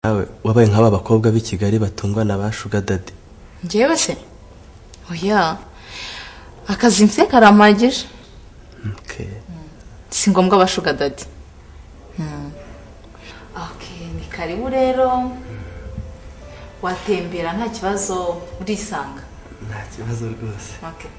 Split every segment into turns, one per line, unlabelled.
nawe wabaye nk'aba bakobwa b'i Kigali batungwa na ba Sugar Daddy.
Njyewe se oya akazi mfite karamagije.
Okay.
Si ngombwa ba Sugar Daddy. Okay, ni karibu rero. Watembera nta kibazo urisanga.
Nta kibazo rwose.
Okay.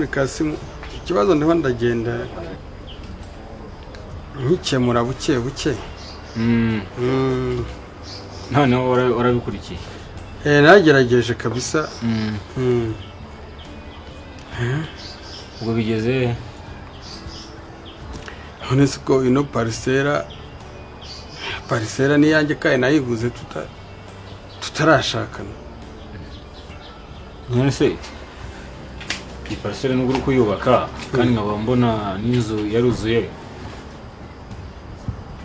Ni Kasimu ikibazo ndiho ndagenda nkikemura buke buke.
None urabikurikiye?
Nagerageje kabisa.
Ubwo bigeze
none siko ino parcela ni yanjye kandi nayiguze tutarashakana.
None se parcelle n'uguru kuyubaka kandi nkaba mbona n'inzu yaruzuye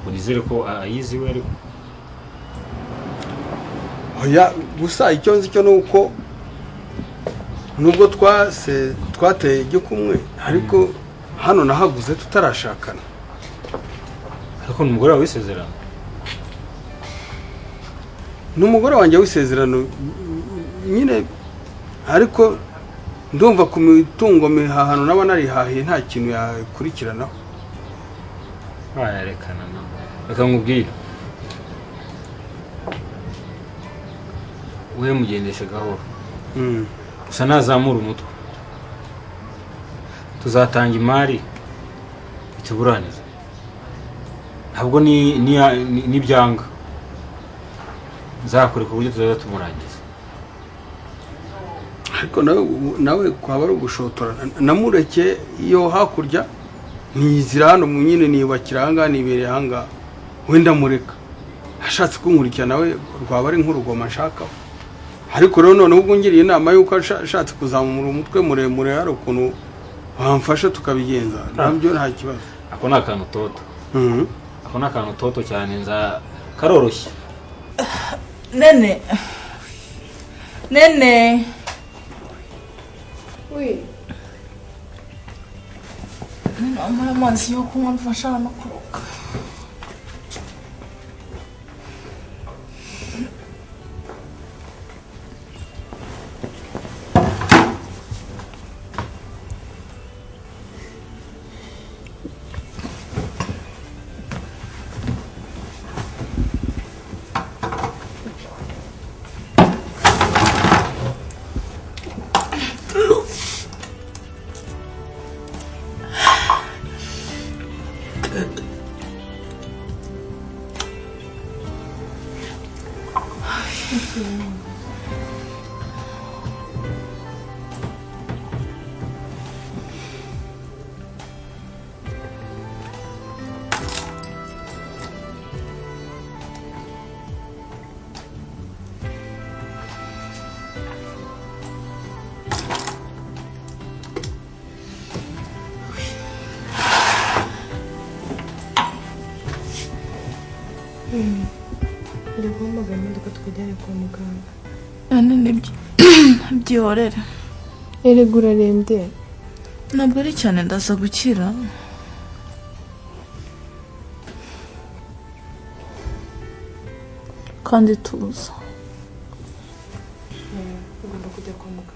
unizere ko ayiziwe ariko
oya gusa icyo nzi cyo nuko nubwo twateye ijyo kumwe ariko hano nahaguze tutarashakana.
ariko n'umugore wawe wisezerano?
N'umugore wanjye wisezerano nyine, ariko ndumva ku mitungo mihahano naba narihahiye nta kintu yakurikiranaho.
Wayerekana no. Reka nkubwire. We mugendeshe gahoro. Gusa nazamura umutwe. Tuzatanga imari ituburaniza. Ntabwo ni byanga. Nzakore ku buryo tuzaza tumurangiza.
Ariko nawe kwaba ari ugushotora namureke iyo hakurya nizira hano mu nyine niyubakira hanga nibereye hanga wenda mureka ashatse kunkurikira nawe rwaba ari nk'urugoma nshakaho. Ariko rero none ubwo ngiriye inama yuko ashatse kuzamura umutwe muremure hari ukuntu wamfasha tukabigenza nabyo nta kibazo.
Ako nakantu toto. Ako nakantu toto cyane nza karoroshye.
Nene oui none amazi yo kunywa mfasha no kuruka.
Ndagomba imodoka twajyane kwa muganga.
None byihorera.
Erega urarembye.
Ntabwo ari cyane ndaza gukira. kandi tuza.
Ugomba kujya kwa muganga.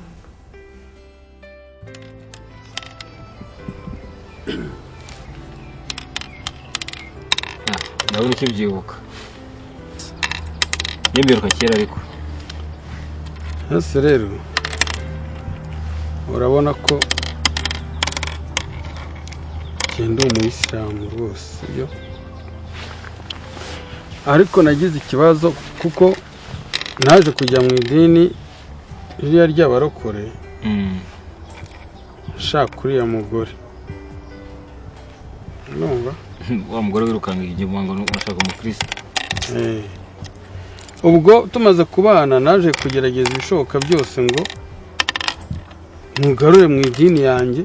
ndabona ukibyibuka yemberuka kera ariko
ese rero urabona ko genda umuyisilamu rwose byo ariko nagize ikibazo kuko naje kujya mu idini ririya ry'abarokore nshaka uriya mugore numva
wa mugore wirukanga igihe ngo urashaka umukristo
ubwo tumaze kubana naje kugerageza ibishoboka byose ngo mugarure mu idini yanjye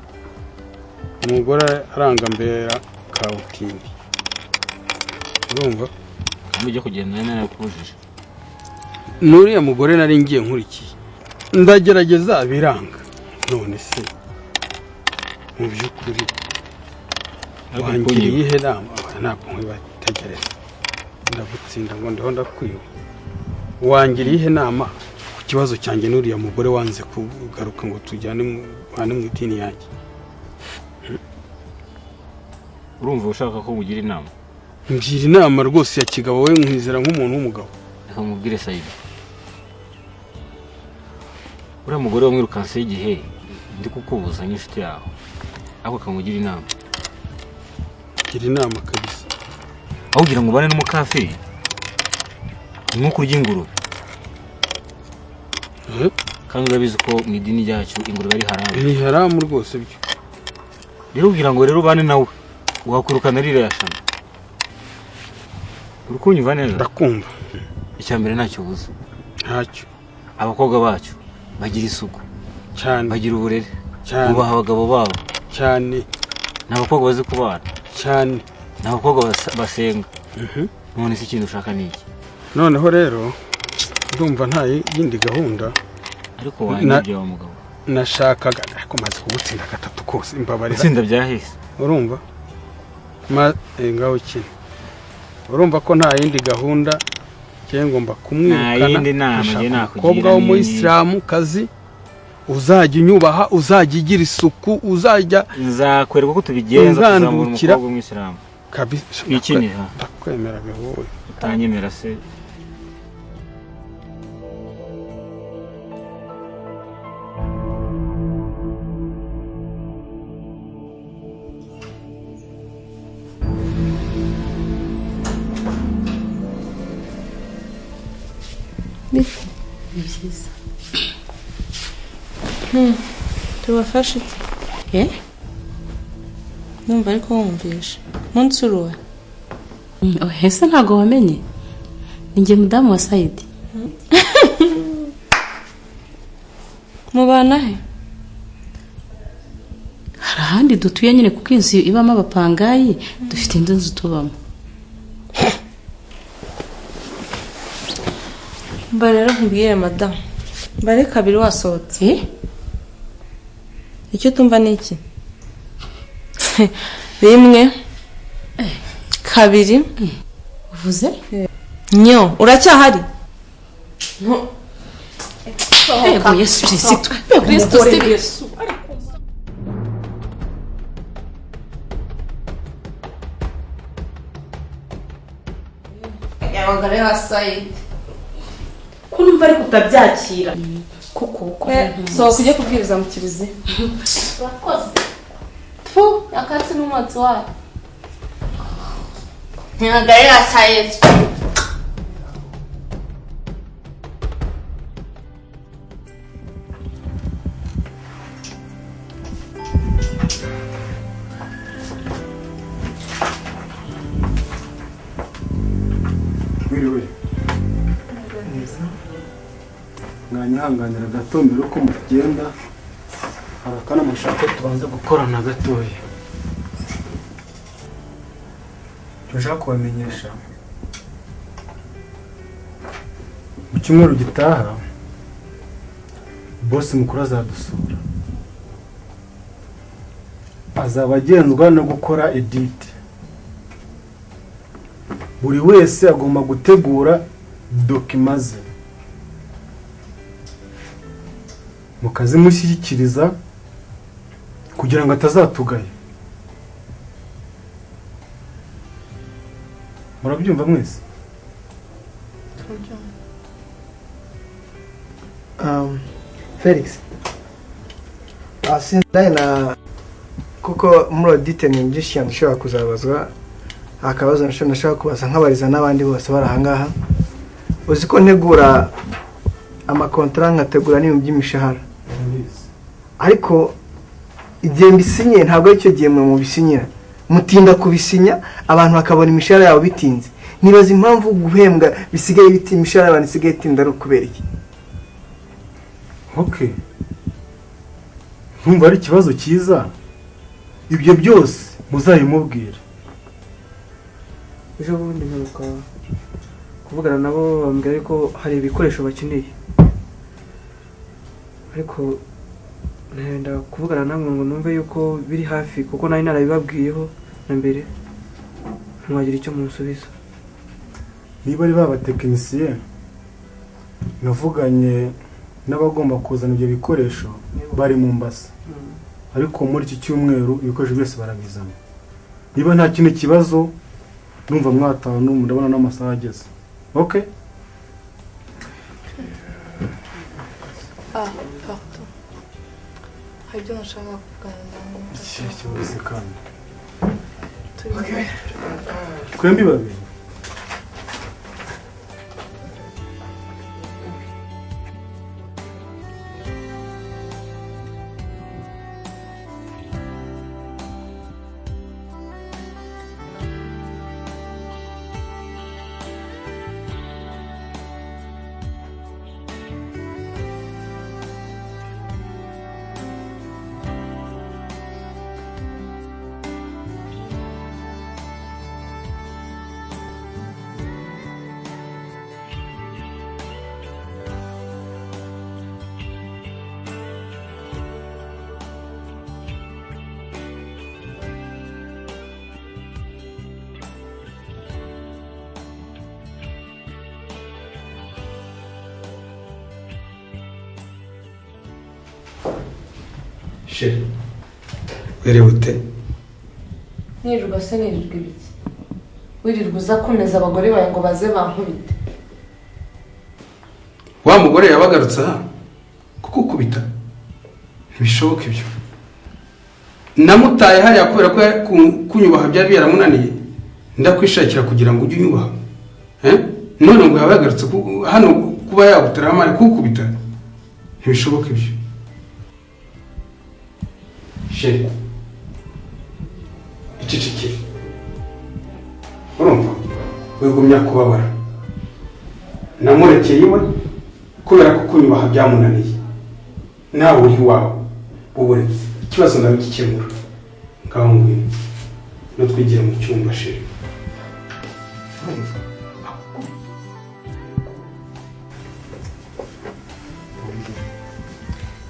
umugore aranga mbera kawutini urumva
kandi ujya kugenda narakubujije
n'uriya mugore nari ngiye nkurikiye ndagerageza biranga none se mu by'ukuri wangiriye ihe nama ntabwo nkwibategereza ndagutsinda ngo ndiho ndakwiba wangiriye ihe nama ku kibazo cyanjye n'uriya mugore wanze kugaruka ngo tujyane mu idini yanjye
urumva ushaka ko mugira inama
ngira inama rwose ya kigabo we nkwizera nk'umuntu w'umugabo
reka mubwire Saidi uriya mugore wamwirukanse igihe ndi kukubuza nk'inshuti yawe ariko kamugira inama
gira inama kabisa
aho ugira ngo ubane n'umukafiri ni nko kurya ingurube kandi urabizi ko mu idini ryacu ingurube ari haramu
ni haramu rwose byo
rero ugira ngo rero ubane nawe wakurukana ririya shami uri kunyumva neza
ndakumva
icya mbere ntacyo ubuze
ntacyo
abakobwa bacu bagira isuku
cyane
bagira uburere
cyane
bubaha abagabo babo
cyane
ni abakobwa bazi kubana
cyane
ni abakobwa basenga none se ikintu ushaka ni iki
noneho rero ndumva nta yindi gahunda
ariko wanyibye wa mugabo
nashakaga ariko maze kugutsinda gatatu kose imbabarira
itsinda byahise
urumva ngaho kino urumva ko nta yindi gahunda cyangwa ngomba kumwirukana
nta yindi nama njye nakugira
umukobwa w'umuyisilamu kazi uzajya unyubaha uzajya igira isuku uzajya
nzakwereka ko tubigenza kuzamura umukobwa w'umuyisilamu
kabisa
ikinira
ndakwemeraga wowe
utanyemera se
Ni byiza. Tubafashe iki?
Numva ariko wumvisha. Munsi uruwe.
Hese ntago wamenye. Ninjye mudamu wa Saidi.
Mubana he?
Hari ahandi dutuye nyine kuko inzu ibamo abapangayi dufite indi nzu tubamo.
Mba rero nkubwiye madamu. Mbare kabiri wasohotse. Icyo tumva ni iki? Rimwe. Kabiri.
Uvuze?
Nyo, uracyahari?
No. Ego Yesu Kristo. Kristo Yesu.
Yabagare hasaye.
Kunumva ari kutabyakira. Kuko
So kujye kubwiriza mu kiriziya.
Urakoze. Fu, yakatse n'umwotsi wayo.
Yabagare hasaye.
Wiriwe mwanyihanganira gato mbere uko mugenda harakana mushaka tubanze gukorana gatoya turashaka kubamenyesha mu cyumweru gitaha boss mukuru azadusura azaba agenzwa no gukora edit buri wese agomba gutegura
dokimaze mukazimushyikiriza kugira ngo atazatugaya. Murabyumva mwese?
Felix, sindaye na kuko muri audite ni byinshi cyane ushobora kuzabazwa, akabazo nashaka kubaza nk'abariza n'abandi bose bari ahangaha. Uzi ko ntegura amakontra nkategura n'ibintu by'imishahara, ariko igihe mbisinye ntabwo aricyo gihe mu bisinyira, mutinda kubisinya abantu bakabona imishahara yabo bitinze. Nibaza impamvu guhembwa bisigaye biti imishahara abantu isigaye itinda ari ukubera iki?
Okay, ntumva ari ikibazo cyiza, ibyo byose muzayimubwira.
Ejo bundi nkaruka kuvugana nabo bambwira ko hari ibikoresho bakeneye, ariko nenda kuvugana namwe ngo numve yuko biri hafi, kuko nari narabibabwiyeho na mbere, ntiwagira icyo munsubiza.
Niba ari babatekinisiye navuganye n'abagomba kuzana ibyo bikoresho bari mu Mombasa, ariko muri iki cyumweru ibikoresho byose barabizana. Niba nta kindi kibazo numva mwatanu murabona n'amasaha ageze. Okay?
Pardon. Hari ibyo nashaka kuvugana nawe.
Ikibazo kandi. Twembi babiri.
She, werewe ute?
Nirirwa se nirirwa ibiki? Wirirwa uza kuneza abagore bawe ngo baze bankubite.
Wa mugore yabagarutse aha kukukubita? Ntibishoboka ibyo. Namutaye hariya kubera ko kunyubaha byari byaramunaniye, ndakwishakira kugira ngo ujye unyubaha. None ngo yabagarutse hano kuba yagutera amare kukubita? Ntibishoboka ibyo. She, icicikire. Urumva? Wigumya kubabara. Namurekeye iwe kubera ko kunyubaha byamunaniye. Nawe uri wawe. Uburetse. Ikibazo ndabikemura. Ngaho ngwino. No twigira mu cyumba she.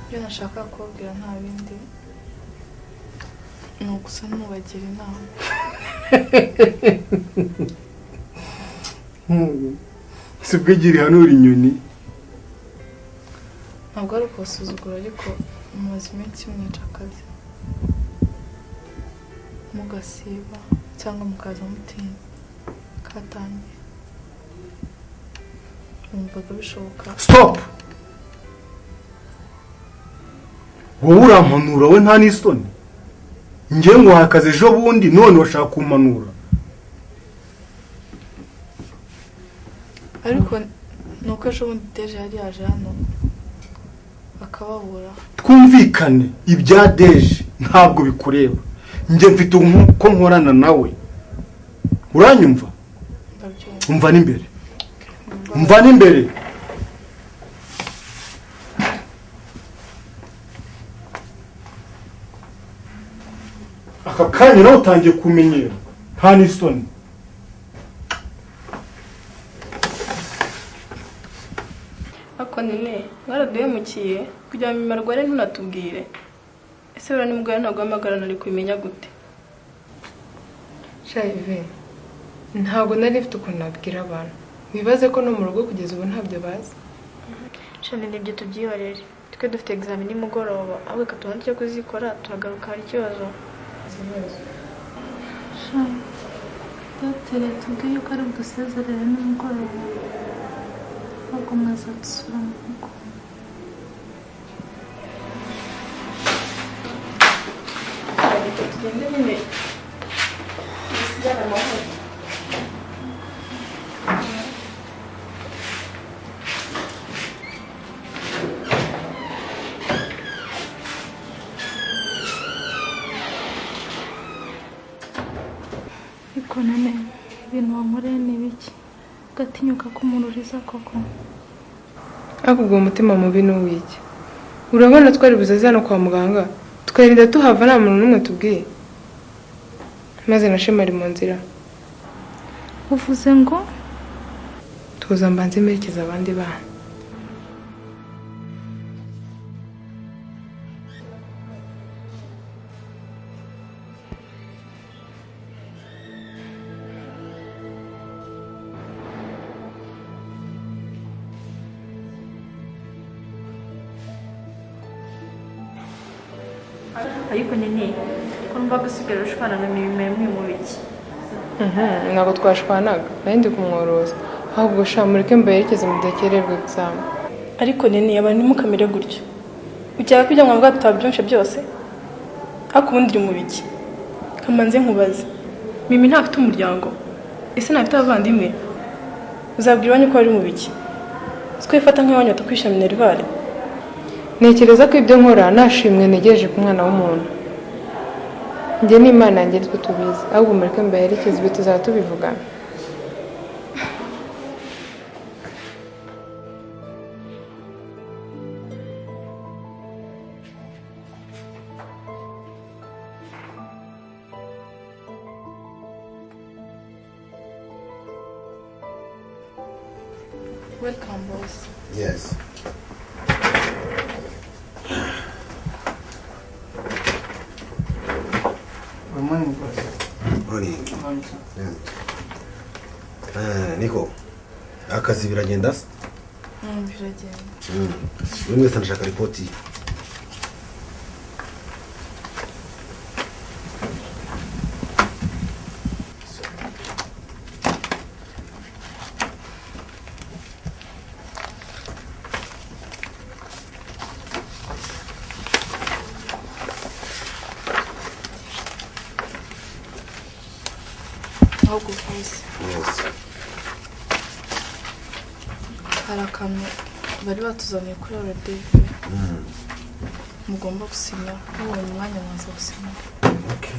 Ibyo nashaka kubabwira nta bindi. Ni ugusa n'umubagira inama.
Sibwigiri hano uri inyoni.
Ntabwo ari ukubasuzugura, ariko mumaze iminsi mwica akazi. Mugasiba cyangwa mukaza mutinda. Katangiye. Numvaga bishoboka.
Stop! Wowe urampanura we nta n'isoni. Ngiye ngo hakaze ejo bundi none washaka kumpanura.
Ariko nuko ejo bundi Deje yari yaje hano akababura.
Twumvikane ibya Deje ntabwo bikureba. Ngiye mfite uko nkorana nawe. Uranyumva? Umva n'imbere. Umva n'imbere. Aka kanya nawe utangiye kumenyera nta n'isoni.
Ako nene mwaraduhemukiye kugira ngo imarware ntunatubwire. Ese bera nimugore ntabwo amagara nari kubimenya gute?
Shaive, ntabwo nari mfite ukuntu nabwira abantu.
wibaze ko no mu rugo kugeza ubu ntabyo bazi.
Shani nibyo tubyihorere. Twe dufite examen nimugoroba, ahubwo katubona cyo kuzikora turagaruka hari ikibazo.
Shani datere tubwiye ko ari budusezerere nimugoroba ahubwo mwaza gusura mu rugo.
Tugende nyine dusigane amahoro.
Ariko none ibintu wankoreye ni biki ugatinyuka kumururiza koko?
Ariko ubwo umutima mubi n'uwiki. Urabona twari buzaze hano kwa muganga twirinda tuhava nta muntu n'umwe tubwiye. Maze na Shema ari mu nzira.
Uvuze ngo
tuza mbanze merekeza abandi bana.
Ariko nene ko numva gusigara ushwana na Mimi mu biki.
Ntabwo twashwanaga nari ndi kumworoza ahubwo sha mureke mbayerekeze mudakererwe examen.
Ariko nene abantu ntimukamere gutyo. Ucyaka kujya mwavuga tutabyumshe byose ariko ubundi uri mu biki. Kamanze nkubaze Mimi ntafite umuryango ese ntafite abavandimwe uzabwira wanyu ko ari mu biki. Twifata nk'abanyu batakwisha minervale.
Ntekereza ko ibyo nkora nashimwe negereje ku mwana w'umuntu. Njye n'Imana yanjye twe tubizi ahubwo mureke mbayerekeze ibyo tuzaba tubivugana.
Welcome boss.
Yes.
Good morning, boss.
Morning. Niko, akazi biragenda se?
Biragenda.
Buri wese anashaka ripoti.
Ahubwo boss.
Yes.
Hari akantu bari batuzaniye kuri RDV. Mugomba gusinya mubonye umwanya mwaza gusinya.
Okay.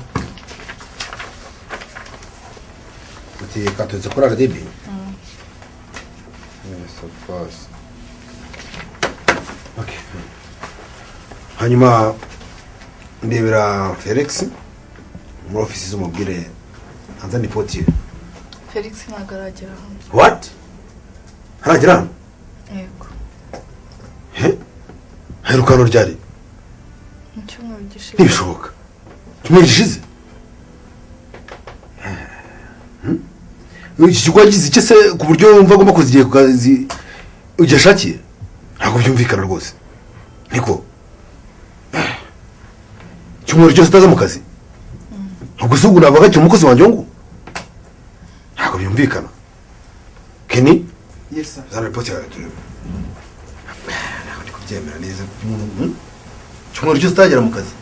Uti katutse kuri RDB? Yes, of course. Okay. Hanyuma ndebera Felix muri ofisi z'umubwire anza ripoti.
Felix ntabwo aragera hano.
What? Haragera hano?
Yego.
Herukano ryari?
Mu cyumweru gishize.
Ntibishoboka. Cyumweru gishize? Iki kigo gize iki se ku buryo wumva agomba kuzigiye ku kazi ugashakiye? Ntabwo byumvikana rwose. Niko. Cyumweru cyose utaza mu kazi? Ubwo se ubu navuga ati umukozi wanjye ngo? Ntabwo byumvikana. Kenny?
Yes, sir.
Zana ripoti yawe turebe. Ntabwo ndi kubyemera neza umuntu. Cyumweru cyose utagera mu kazi?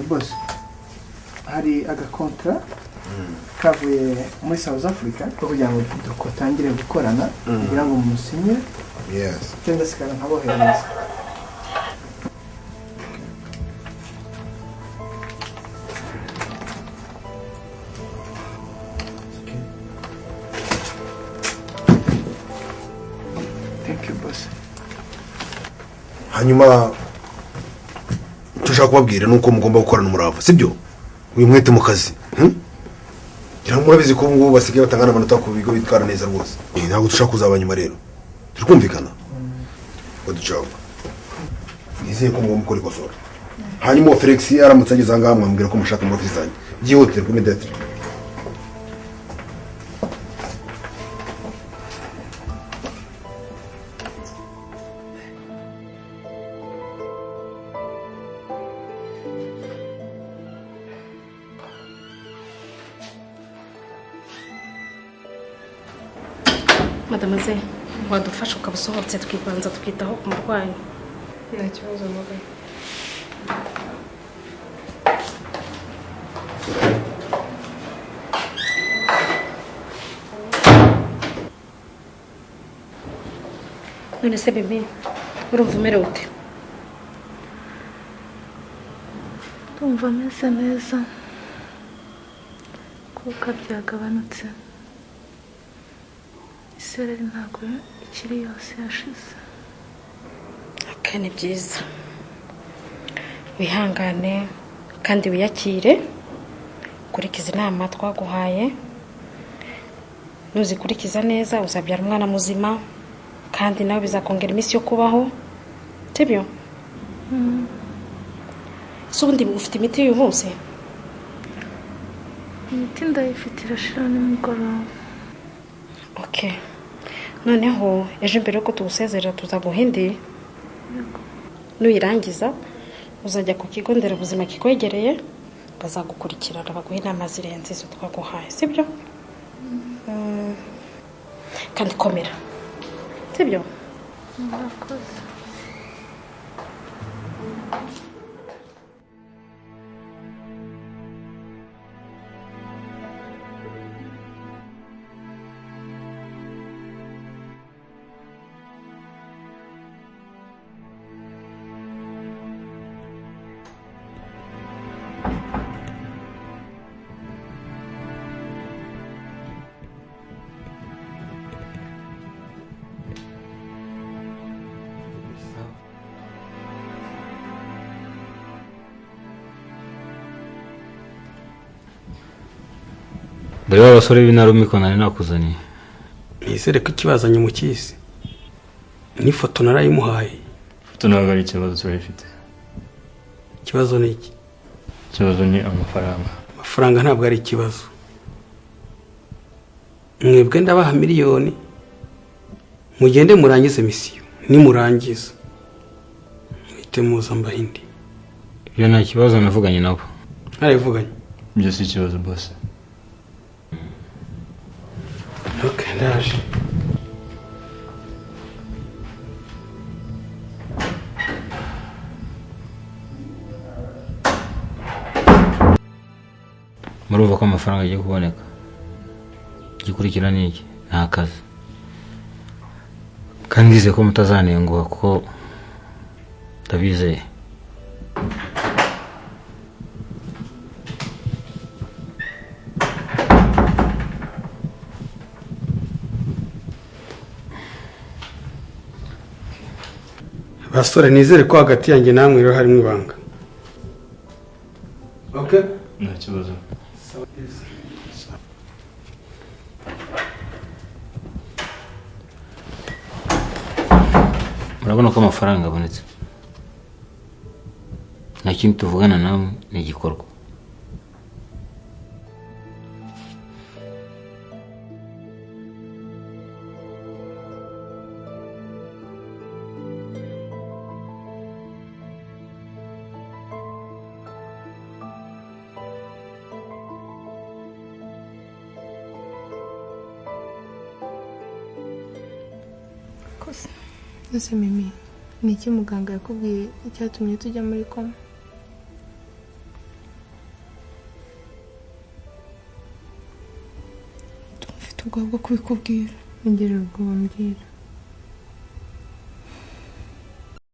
Boss, hari agakontra kavuye muri South Africa ko kugira ngo dutangire gukorana kugira ngo musinye.
Yes.
Cyenda sikana nkabohereza. Thank you, boss.
Hanyuma tushaka kubabwira nuko mugomba gukorana umurava, sibyo? Uyu mwete mu kazi. Ngira ngo murabizi ko ngo basigaye batangana amanota ku bigo bitwara neza rwose. Ntabwo dushaka kuzaba nyuma rero. Turikumvikana? Ngo ducaho. Nizeye ko mugomba gukora ikosora. hanyuma uwo Felix aramutse ageze ahangaha mwambwira ko mushaka muri ofisi zanjye byihutirwa imidete.
Mademoiselle, wadufasha ukabusohotse tukibanza tukitaho ku murwayi.
Nta kibazo muganga.
None se bebe, urumva umerewe ute?
Ndumva meze neza kuko byagabanutse. Isereri ntabwo ikiri yose yashize.
Ni byiza. Wihangane kandi wiyakire. Kurikiza inama twaguhaye. Nuzikurikiza neza uzabyara umwana muzima kandi nawe bizakongera iminsi yo kubaho. Sibyo? Ubundi ufite imiti uyu munsi?
Imiti ndayifite irashira nimugoroba.
Okay. Noneho ejo mbere yuko tugusezerera tuzaguha indi. Nuyirangiza uzajya ku kigo nderabuzima kikwegereye bazagukurikirana baguha inama zirenze izo twaguhaye. Sibyo? Kandi komera. Sibyo?
Murakoze.
Bari abasore b'inarumiko nari nakuzaniye.
Nizere ko ikibazanye mu kisi. N'ifoto narayimuhaye.
Foto ntabwo ari ikibazo turayifite.
Ikibazo ni iki?
Ikibazo ni amafaranga.
Amafaranga ntabwo ari ikibazo. Mwebwe ndabaha miliyoni. Mugende murangize misiyo. Nimurangiza muhite muza mbahindi.
Ibyo nta kibazo navuganye nabo.
Narivuganye.
Ibyo si ikibazo boss.
Okay, ndaje.
Murumva ko amafaranga agiye kuboneka. Gikurikira ni iki? Nta kazi. Kandi ngize ko mutazanenguha kuko ndabizeye.
Basore nizere ko hagati yanjye namwe rero harimo ibanga. Okay?
Nta kibazo.
Murabona ko amafaranga abonetse. Nta kintu tuvugana namwe ni igikorwa.
Ese Mimi, ni iki muganga yakubwiye icyatumye tujya muri koma? Mfite ubwoba bwo kubikubwira. Ngira ubwoba mbwira.